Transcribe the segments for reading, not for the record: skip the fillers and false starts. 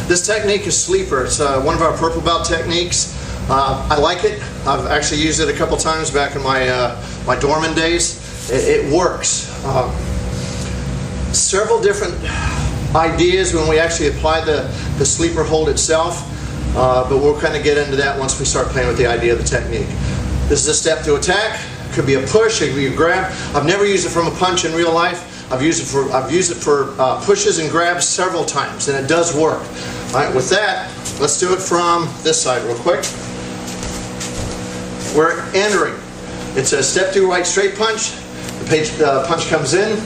This technique is sleeper. It's one of our purple belt techniques. I like it. I've actually used it a couple times back in my dorman days. It works. Several different ideas when we actually apply the sleeper hold itself, but we'll kind of get into that once we start playing with the idea of the technique. This is a step to attack. It could be a push, it could be a grab. I've never used it from a punch in real life. I've used it for pushes and grabs several times, and it does work. All right, with that, let's do it from this side real quick. We're entering. It's a step to right straight punch. The punch comes in.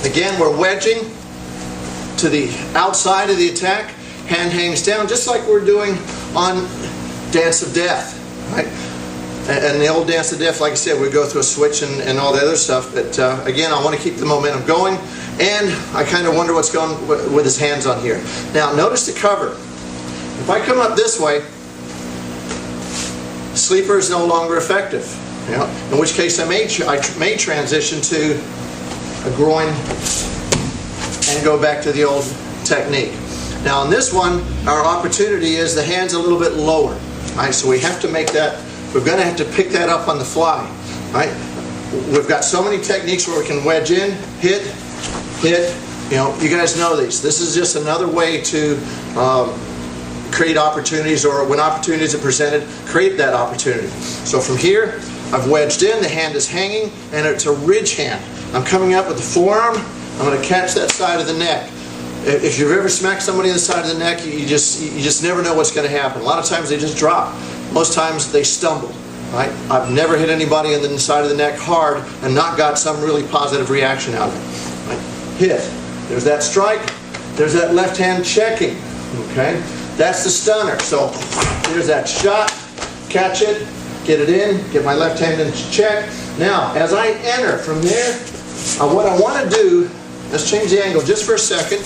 Again, we're wedging to the outside of the attack. Hand hangs down, just like we're doing on Dance of Death. Right? And the old Dance of Death, like I said, we go through a switch and all the other stuff. But again, I want to keep the momentum going. And I kind of wonder what's going with his hands on here. Now, notice the cover. If I come up this way, sleeper is no longer effective. You know, in which case I may transition to a groin and go back to the old technique. Now on this one, our opportunity is the hand's a little bit lower. Right? So we have to make that, we're going to have to pick that up on the fly. Right? We've got so many techniques where we can wedge in, hit, you know, you guys know these. This is just another way to create opportunities, or when opportunities are presented, create that opportunity. So from here, I've wedged in, the hand is hanging, and it's a ridge hand. I'm coming up with the forearm, I'm going to catch that side of the neck. If you've ever smacked somebody in the side of the neck, you just never know what's going to happen. A lot of times they just drop. Most times they stumble. Right? I've never hit anybody in the side of the neck hard and not got some really positive reaction out of it. Right? Hit. There's that strike. There's that left hand checking. Okay? That's the stunner. So there's that shot. Catch it. Get it in. Get my left hand in check. Now, as I enter from there, what I want to do, let's change the angle just for a second.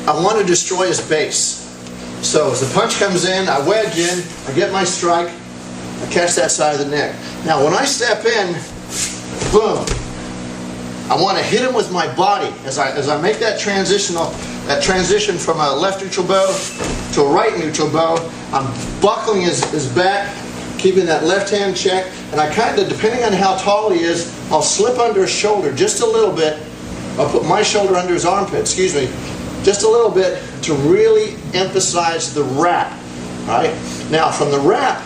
I want to destroy his base. So as the punch comes in, I wedge in, I get my strike, I catch that side of the neck. Now when I step in, boom, I want to hit him with my body. As I make that transition from a left neutral bow to a right neutral bow, I'm buckling his back, keeping that left hand check, and I kind of, depending on how tall he is, I'll slip under his shoulder just a little bit. I'll put my shoulder under his armpit, excuse me, just a little bit to really emphasize the wrap. Right? Now from the wrap,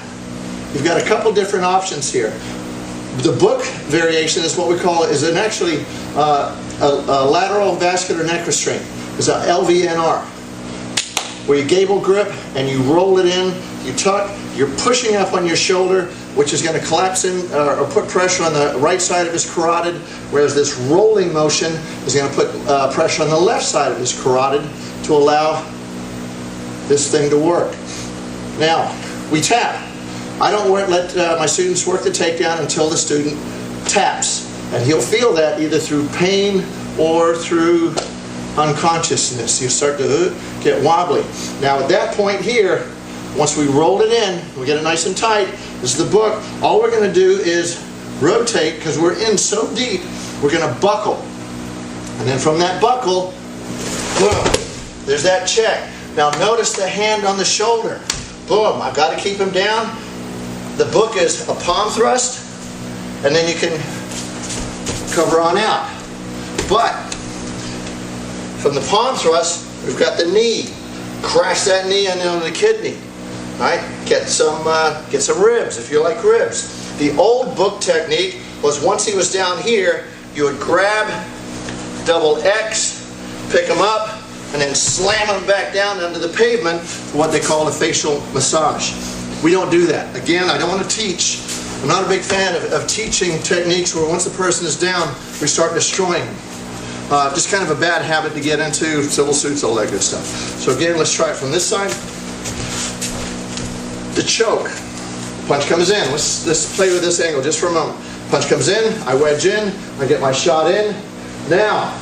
you've got a couple different options here. The book variation is what we call, is an actually a lateral vascular neck restraint. It's a LVNR, where you gable grip and you roll it in, you tuck, you're pushing up on your shoulder, which is going to collapse in or put pressure on the right side of his carotid, whereas this rolling motion is going to put pressure on the left side of his carotid to allow this thing to work. Now, we tap. I don't let my students work the takedown until the student taps, and he'll feel that either through pain or through unconsciousness. You start to get wobbly. Now at that point here, once we roll it in, we get it nice and tight, this is the book, all we're going to do is rotate, because we're in so deep, we're going to buckle. And then from that buckle, boom, there's that check. Now notice the hand on the shoulder. Boom, I've got to keep him down. The book is a palm thrust, and then you can cover on out. But from the palm thrust, we've got the knee. Crash that knee into the kidney. Right? Get some ribs if you like ribs. The old book technique was once he was down here, you would grab, double X, pick him up, and then slam him back down onto the pavement for what they call a facial massage. We don't do that. Again, I don't want to teach. I'm not a big fan of teaching techniques where once the person is down, we start destroying them. Just kind of a bad habit to get into, civil suits, all that good stuff. So again, let's try it from this side. The choke. Punch comes in. Let's play with this angle just for a moment. Punch comes in, I wedge in, I get my shot in. Now,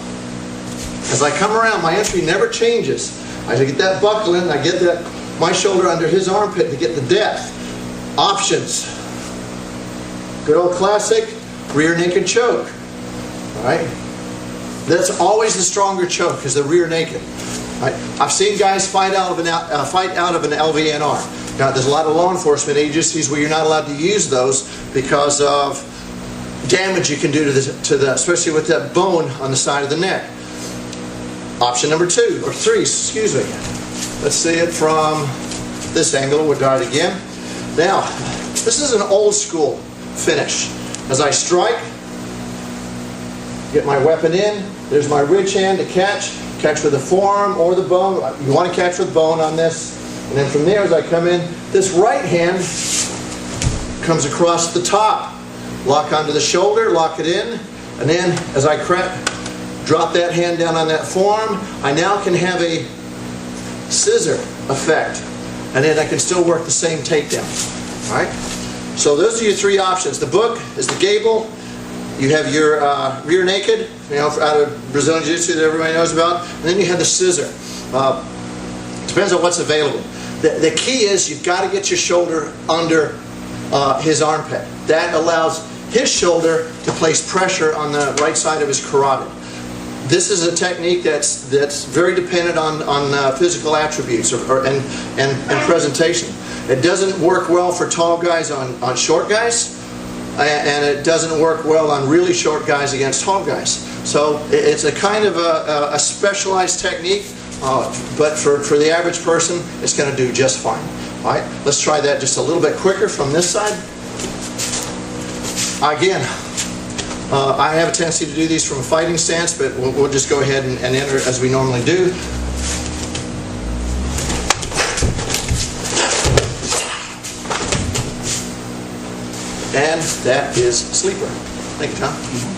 as I come around, my entry never changes. I get that buckle in, I get my shoulder under his armpit to get the depth. Options. Good old classic, rear naked choke. All right? That's always the stronger choke, is the rear naked. Right? I've seen guys fight out of an LVNR. Now, there's a lot of law enforcement agencies where you're not allowed to use those because of damage you can do to the especially with that bone on the side of the neck. Option number 2 or 3, excuse me. Let's see it from this angle. We'll try it again. Now, this is an old school finish. As I strike, get my weapon in. There's my ridge hand to catch with the forearm or the bone. You want to catch with bone on this. And then from there, as I come in, this right hand comes across the top. Lock onto the shoulder, lock it in, and then as I drop that hand down on that forearm, I now can have a scissor effect. And then I can still work the same takedown. All right? So those are your 3 options. The book is the Gable. You have your rear naked, out of Brazilian Jiu-Jitsu that everybody knows about. And then you have the scissor. Depends on what's available. The key is you've got to get your shoulder under his armpit. That allows his shoulder to place pressure on the right side of his carotid. This is a technique that's very dependent on physical attributes and presentation. It doesn't work well for tall guys on short guys, and it doesn't work well on really short guys against tall guys. So it's a kind of a specialized technique, but for the average person, it's going to do just fine. All right, let's try that just a little bit quicker from this side. Again, I have a tendency to do these from a fighting stance, but we'll just go ahead and enter as we normally do. And that is sleeper. Thank you, Tom.